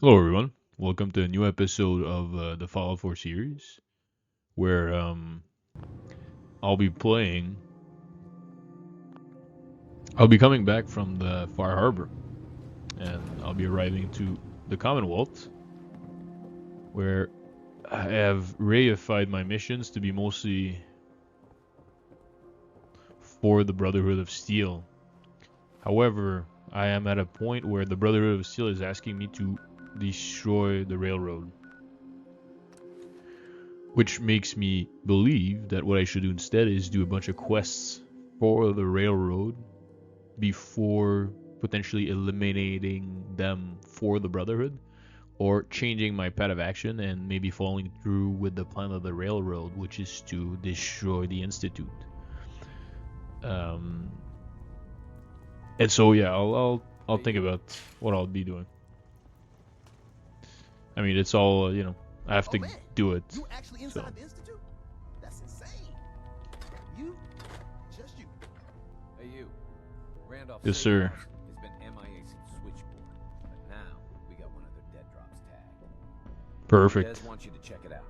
Hello, everyone. Welcome to a new episode of the Fallout 4 series, where I'll be playing. I'll be coming back from the Far Harbor, and I'll be arriving to the Commonwealth, where I have reified my missions to be mostly for the Brotherhood of Steel. However, I am at a point where the Brotherhood of Steel is asking me to destroy the railroad, which makes me believe that what I should do instead is do a bunch of quests for the railroad before potentially eliminating them for the Brotherhood, or changing my path of action and maybe following through with the plan of the railroad, which is to destroy the Institute. Um, and so yeah, I'll think about what I'll be doing. I mean, it's all I have to do it. You actually So inside the institute? That's insane. You, just you. Hey, you. Randolph yes, Safe sir. House has been MIA since Switchboard, but now we got one of their dead drops tagged. Perfect. Des wants you to check it out.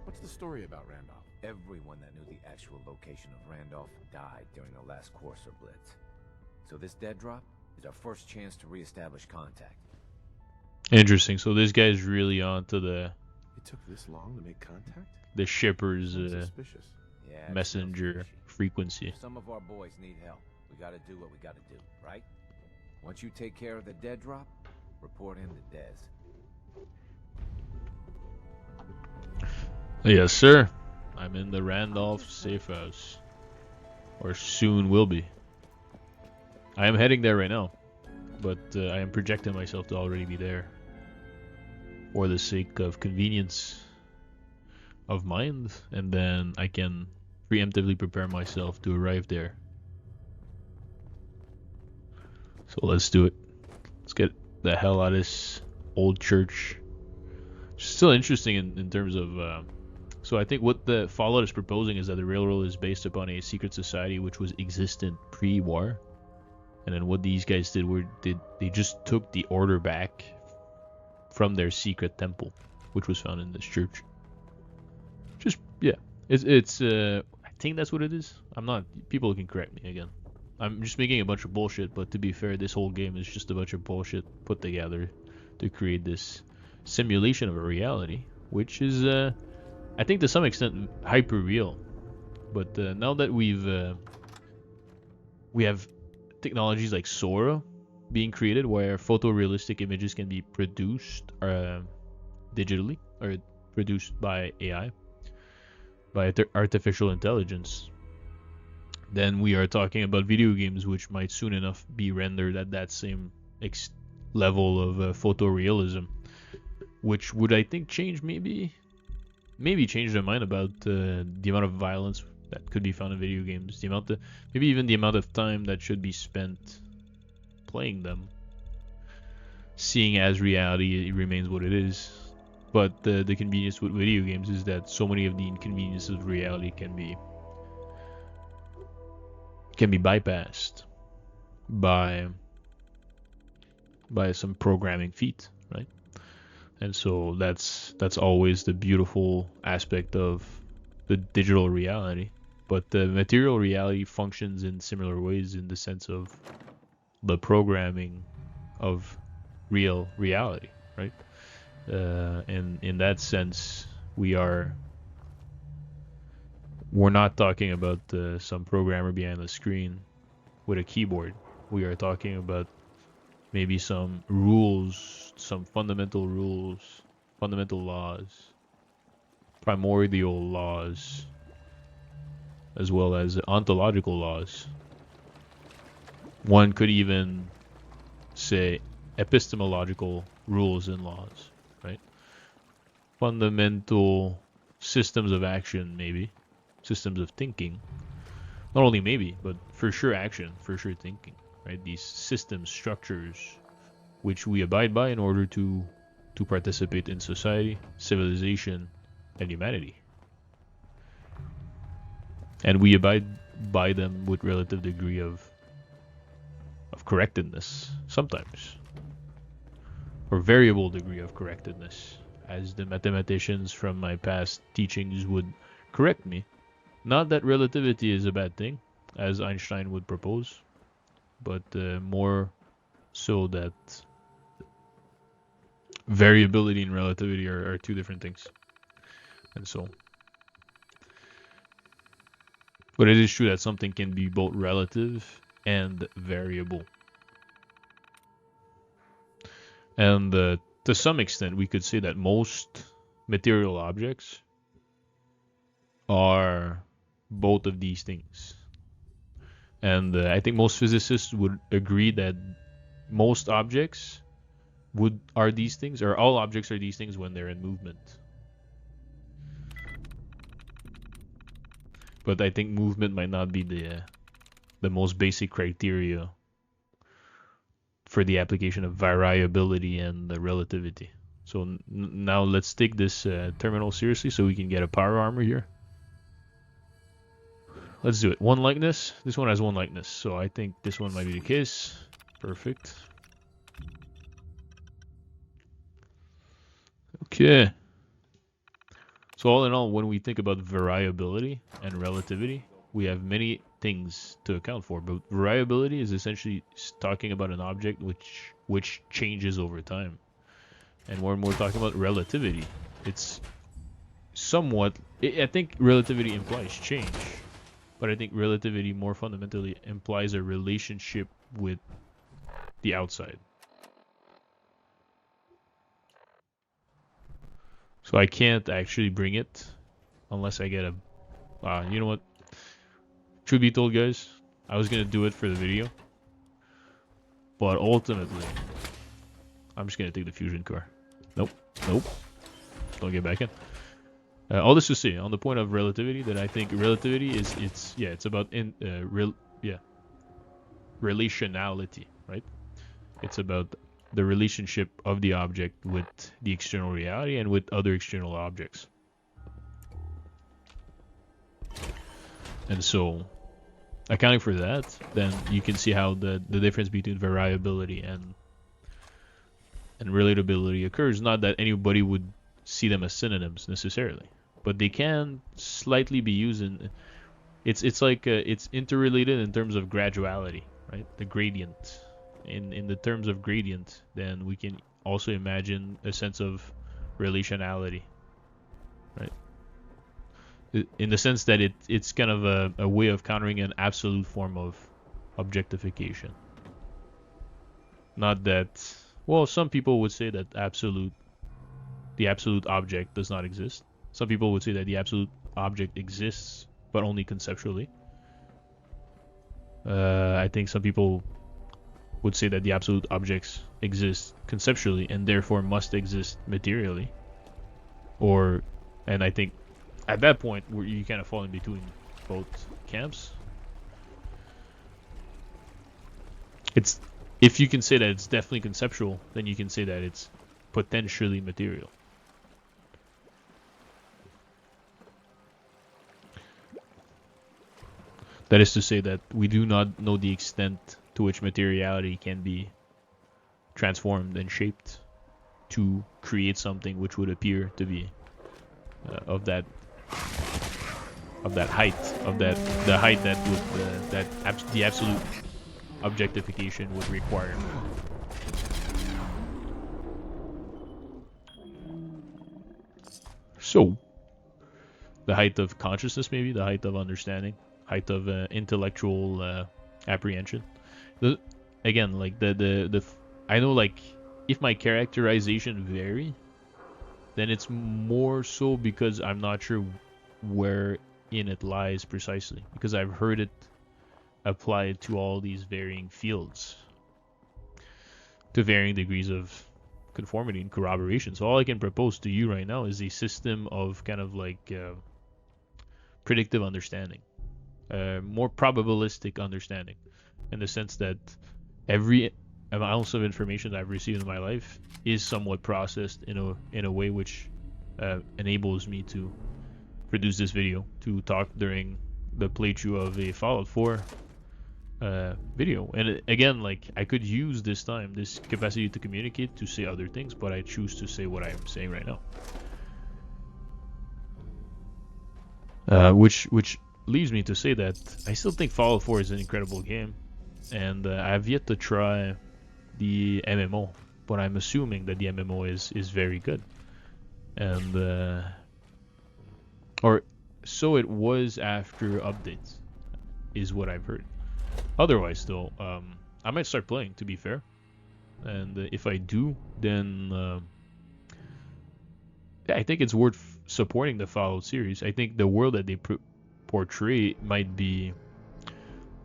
What's the story about Randolph? Everyone that knew the actual location of Randolph died during the last Corsair Blitz. So this dead drop is our first chance to reestablish contact. Interesting. So this guy's really on to It took this long to make contact? the shipper's Sounds suspicious. Yeah, it's real messenger fishy. frequency. If some of our boys need help, we gotta do what we gotta do, right? Once you take care of the dead drop, report in to Des. Yes, sir. I'm in the Randolph safe house. Or soon will be. I am heading there right now. But I am projecting myself to already be there. For the sake of convenience of mind. And then I can preemptively prepare myself to arrive there. So let's do it. Let's get the hell out of this old church. Still interesting in terms of... so I think what the Fallout is proposing is that the railroad is based upon a secret society which was existent pre-war, and then what these guys did were they just took the order back from their secret temple, which was found in this church. Just yeah, it's I think that's what it is. I'm not. People can correct me again. I'm just making a bunch of bullshit, but to be fair, this whole game is just a bunch of bullshit put together to create this simulation of a reality, which is I think to some extent hyper real. But now that we have technologies like Sora being created, where photorealistic images can be produced digitally or produced by AI, by artificial intelligence, then we are talking about video games which might soon enough be rendered at that same level of photorealism, which would I think change maybe change their mind about the amount of violence that could be found in video games, maybe even the amount of time that should be spent playing them, seeing as reality it remains what it is. But the convenience with video games is that so many of the inconveniences of reality can be bypassed by some programming feat, right? And so that's always the beautiful aspect of the digital reality. But the material reality functions in similar ways in the sense of the programming of real reality, right? And in that sense, we're not talking about some programmer behind the screen with a keyboard. We are talking about maybe some rules, some fundamental rules, fundamental laws, primordial laws, as well as ontological laws. One could even say epistemological rules and laws, right? Fundamental systems of action, maybe. Systems of thinking. Not only maybe, but for sure action, for sure thinking, right? These system structures which we abide by in order to participate in society, civilization, and humanity. And we abide by them with relative degree of of correctedness sometimes, or variable degree of correctedness, as the mathematicians from my past teachings would correct me. Not that relativity is a bad thing, as Einstein would propose, but more so that variability and relativity are two different things. And so, but it is true that something can be both relative and variable. And to some extent, we could say that most material objects are both of these things. And I think most physicists would agree that most objects are these things, or all objects are these things when they're in movement. But I think movement might not be the most basic criteria for the application of variability and the relativity. So now let's take this terminal seriously so we can get a power armor here. Let's do it. One likeness. This one has one likeness, so I think this one might be the case. Perfect. Okay. So all in all, when we think about variability and relativity, we have many things to account for. But variability is essentially talking about an object which changes over time. And when we're talking about relativity, it's somewhat... I think relativity implies change. But I think relativity more fundamentally implies a relationship with the outside. So I can't actually bring it unless I get a... you know what? Truth be told, guys, I was going to do it for the video. But ultimately, I'm just going to take the fusion core. Nope. Nope. Don't get back in. All this to say, on the point of relativity, that I think relativity is it's about relationality, right? It's about the relationship of the object with the external reality and with other external objects. And so, accounting for that, then you can see how the difference between variability and relatability occurs. Not that anybody would see them as synonyms necessarily, but they can slightly be used in... It's like it's interrelated in terms of graduality, right? The gradient. In the terms of gradient, then we can also imagine a sense of relationality, right? In the sense that it's kind of a way of countering an absolute form of objectification. Not that... Well, some people would say that the absolute object does not exist. Some people would say that the absolute object exists, but only conceptually. I think some people would say that the absolute objects exist conceptually and therefore must exist materially. And I think at that point you kind of fall in between both camps. If you can say that it's definitely conceptual, then you can say that it's potentially material. That is to say that we do not know the extent to which materiality can be transformed and shaped to create something which would appear to be of that height, the height that would the absolute objectification would require. So, the height of consciousness, maybe the height of understanding, height of intellectual apprehension. Again, like I know, like, if my characterization vary, then it's more so because I'm not sure where in it lies precisely, because I've heard it applied to all these varying fields to varying degrees of conformity and corroboration. So all I can propose to you right now is a system of kind of like predictive understanding, more probabilistic understanding, in the sense that every ounce of information that I've received in my life is somewhat processed in a way which enables me to produce this video, to talk during the playthrough of a Fallout 4 video. And again, like, I could use this time, this capacity to communicate, to say other things, but I choose to say what I am saying right now. Which leads me to say that I still think Fallout 4 is an incredible game, and I have yet to try the MMO, but I'm assuming that the MMO is very good, and or so it was after updates, is what I've heard. Otherwise, though, I might start playing, to be fair, and if I do, then yeah, I think it's worth supporting the Fallout series. I think the world that they portray might be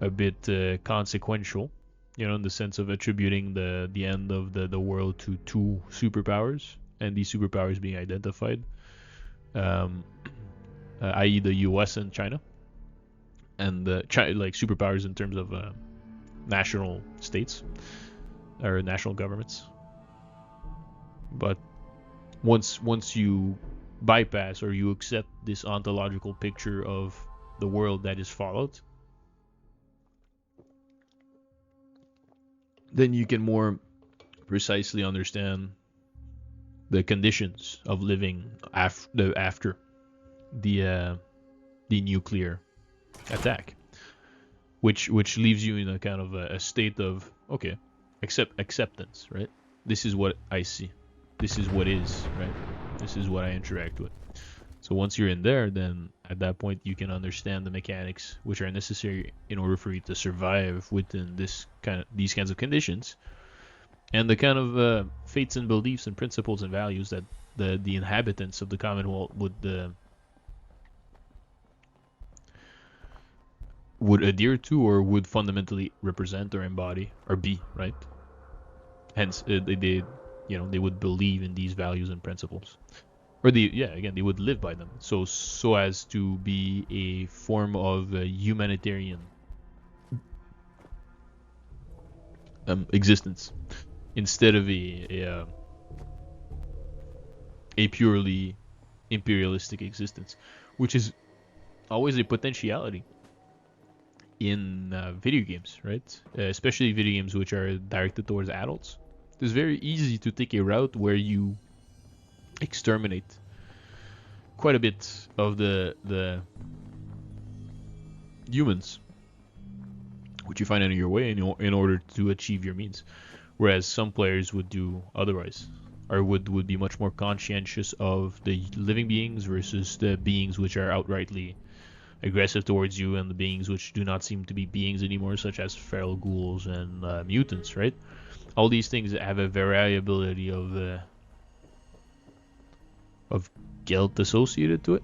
a bit consequential, you know, in the sense of attributing the end of the world to two superpowers, and these superpowers being identified, i.e. the US and China, and like superpowers in terms of national states or national governments. But once you bypass or you accept this ontological picture of the world that is Fallout, then you can more precisely understand the conditions of living after the nuclear attack, which leaves you in a kind of a state of, okay, acceptance, right? This is what I see, this is what is, right? This is what I interact with. So once you're in there, then at that point you can understand the mechanics which are necessary in order for you to survive within these kinds of conditions, and the kind of fates and beliefs and principles and values that the inhabitants of the Commonwealth would adhere to, or would fundamentally represent or embody or be, right? Hence, they would believe in these values and principles, or they would live by them, so as to be a form of humanitarian existence, instead of a purely imperialistic existence, which is always a potentiality in video games, right? Especially video games which are directed towards adults. It's very easy to take a route where you exterminate quite a bit of the humans which you find in your way in order to achieve your means, whereas some players would do otherwise, or would be much more conscientious of the living beings versus the beings which are outrightly aggressive towards you, and the beings which do not seem to be beings anymore, such as feral ghouls and mutants, right? All these things have a variability of guilt associated to it,